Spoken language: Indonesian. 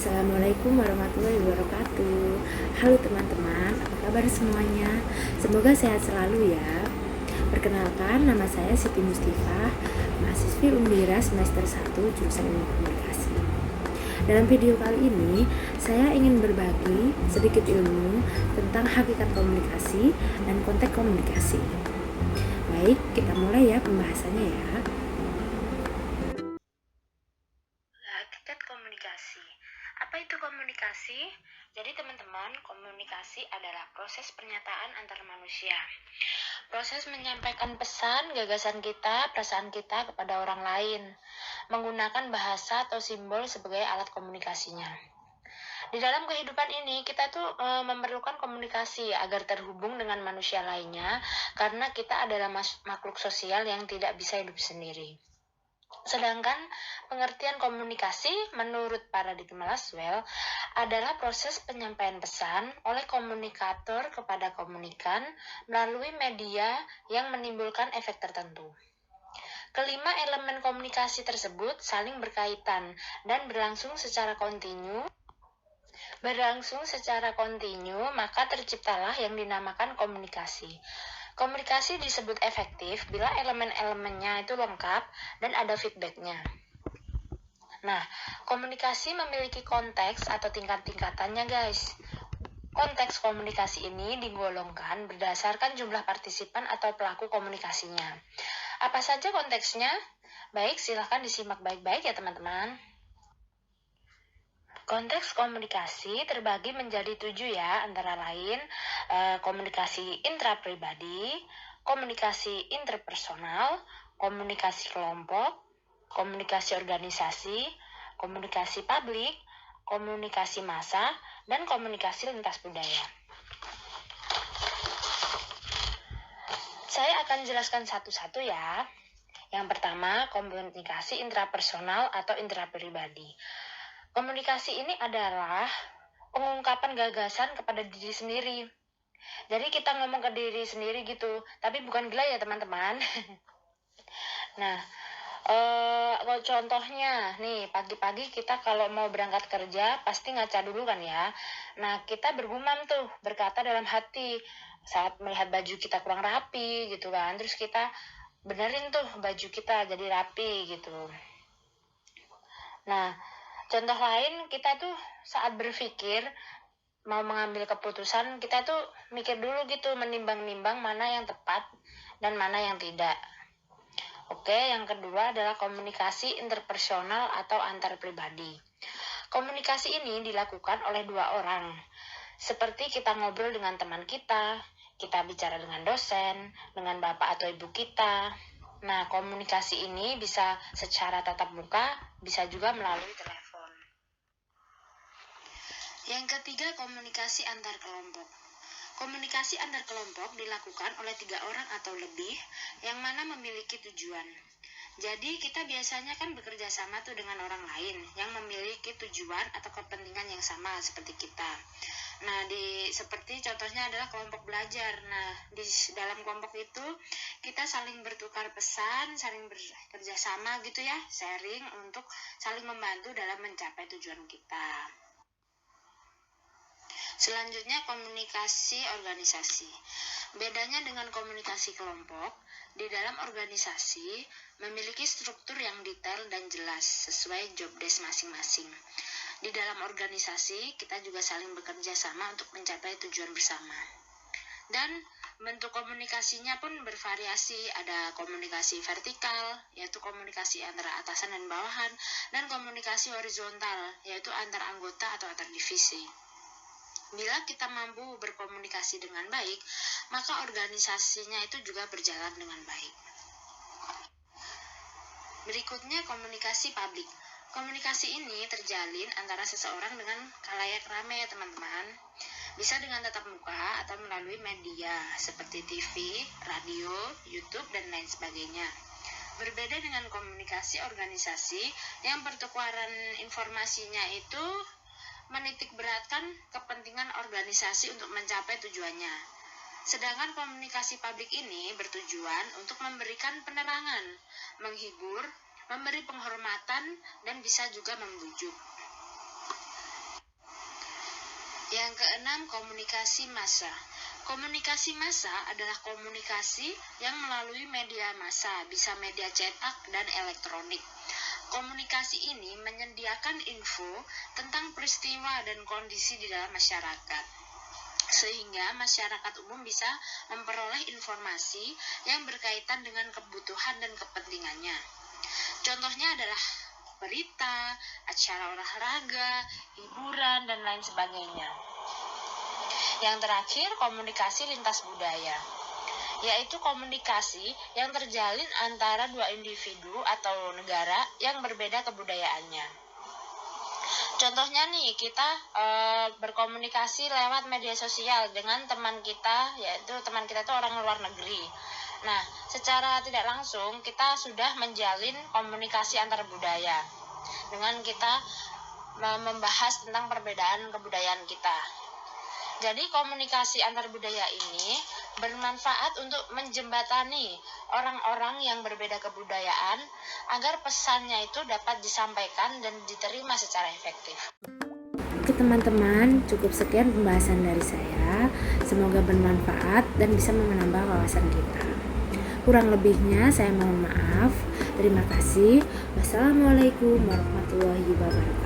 Assalamualaikum warahmatullahi wabarakatuh. Halo teman-teman, apa kabar semuanya? Semoga sehat selalu ya. Perkenalkan, nama saya Siti Mustifah, mahasiswi Undira semester 1 jurusan Ilmu Komunikasi. Dalam video kali ini, saya ingin berbagi sedikit ilmu tentang hakikat komunikasi dan konteks komunikasi. Baik, kita mulai ya pembahasannya ya. Hakikat komunikasi. Apa itu komunikasi? Jadi teman-teman, komunikasi adalah proses pernyataan antar manusia. Proses menyampaikan pesan, gagasan kita, perasaan kita kepada orang lain, menggunakan bahasa atau simbol sebagai alat komunikasinya. Di dalam kehidupan ini, kita tuh memerlukan komunikasi agar terhubung dengan manusia lainnya, karena kita adalah makhluk sosial yang tidak bisa hidup sendiri. Sedangkan pengertian komunikasi menurut paradigma Laswell adalah proses penyampaian pesan oleh komunikator kepada komunikan melalui media yang menimbulkan efek tertentu. Kelima elemen komunikasi tersebut saling berkaitan dan berlangsung secara kontinu, maka terciptalah yang dinamakan komunikasi. Komunikasi disebut efektif bila elemen-elemennya itu lengkap dan ada feedbacknya. Nah, komunikasi memiliki konteks atau tingkat-tingkatannya guys. Konteks komunikasi ini digolongkan berdasarkan jumlah partisipan atau pelaku komunikasinya. Apa saja konteksnya? Baik, silahkan disimak baik-baik ya teman-teman. Konteks komunikasi terbagi menjadi 7 ya, antara lain komunikasi intrapribadi, komunikasi interpersonal, komunikasi kelompok, komunikasi organisasi, komunikasi publik, komunikasi massa, dan komunikasi lintas budaya. Saya akan jelaskan satu-satu ya. Yang pertama, komunikasi intrapersonal atau intrapribadi. Komunikasi ini adalah pengungkapan gagasan kepada diri sendiri. Jadi kita ngomong ke diri sendiri gitu, tapi bukan gila ya teman-teman. Nah, contohnya nih, pagi-pagi kita kalau mau berangkat kerja pasti ngaca dulu kan ya. Nah, kita bergumam tuh, berkata dalam hati saat melihat baju kita kurang rapi gitu kan. Terus kita benerin tuh baju kita jadi rapi gitu. Nah, contoh lain, kita tuh saat berpikir mau mengambil keputusan, kita tuh mikir dulu gitu, menimbang-nimbang mana yang tepat dan mana yang tidak. Oke, yang kedua adalah komunikasi interpersonal atau antar pribadi. Komunikasi ini dilakukan oleh dua orang. Seperti kita ngobrol dengan teman kita bicara dengan dosen, dengan bapak atau ibu kita. Nah, komunikasi ini bisa secara tatap muka, bisa juga melalui telepon. Yang ketiga, komunikasi antar kelompok. Komunikasi antar kelompok dilakukan oleh 3 orang atau lebih yang mana memiliki tujuan. Jadi kita biasanya kan bekerja sama tuh dengan orang lain yang memiliki tujuan atau kepentingan yang sama seperti kita. Nah, seperti contohnya adalah kelompok belajar. Nah, di dalam kelompok itu kita saling bertukar pesan, saling bekerja sama gitu ya, sharing untuk saling membantu dalam mencapai tujuan kita. Selanjutnya, komunikasi organisasi. Bedanya dengan komunikasi kelompok, di dalam organisasi memiliki struktur yang detail dan jelas sesuai job desk masing-masing. Di dalam organisasi, kita juga saling bekerja sama untuk mencapai tujuan bersama. Dan bentuk komunikasinya pun bervariasi, ada komunikasi vertikal, yaitu komunikasi antara atasan dan bawahan, dan komunikasi horizontal, yaitu antar anggota atau antar divisi. Bila kita mampu berkomunikasi dengan baik, maka organisasinya itu juga berjalan dengan baik. Berikutnya, komunikasi publik. Komunikasi ini terjalin antara seseorang dengan khalayak ramai ya teman-teman. Bisa dengan tatap muka atau melalui media seperti TV, radio, YouTube, dan lain sebagainya. Berbeda dengan komunikasi organisasi yang pertukaran informasinya itu menitik beratkan kepentingan organisasi untuk mencapai tujuannya. Sedangkan komunikasi publik ini bertujuan untuk memberikan penerangan, menghibur, memberi penghormatan, dan bisa juga membujuk. Yang keenam, komunikasi massa. Komunikasi massa adalah komunikasi yang melalui media massa, bisa media cetak dan elektronik. Komunikasi ini menyediakan info tentang peristiwa dan kondisi di dalam masyarakat, sehingga masyarakat umum bisa memperoleh informasi yang berkaitan dengan kebutuhan dan kepentingannya. Contohnya adalah berita, acara olahraga, hiburan, dan lain sebagainya. Yang terakhir, komunikasi lintas budaya, yaitu komunikasi yang terjalin antara dua individu atau negara yang berbeda kebudayaannya. Contohnya nih, kita berkomunikasi lewat media sosial dengan teman kita, yaitu teman kita itu orang luar negeri. Nah, secara tidak langsung kita sudah menjalin komunikasi antar budaya dengan kita membahas tentang perbedaan kebudayaan kita. Jadi komunikasi antar budaya ini bermanfaat untuk menjembatani orang-orang yang berbeda kebudayaan agar pesannya itu dapat disampaikan dan diterima secara efektif. Oke teman-teman, cukup sekian pembahasan dari saya. Semoga bermanfaat dan bisa menambah wawasan kita. Kurang lebihnya saya mohon maaf. Terima kasih. Wassalamualaikum warahmatullahi wabarakatuh.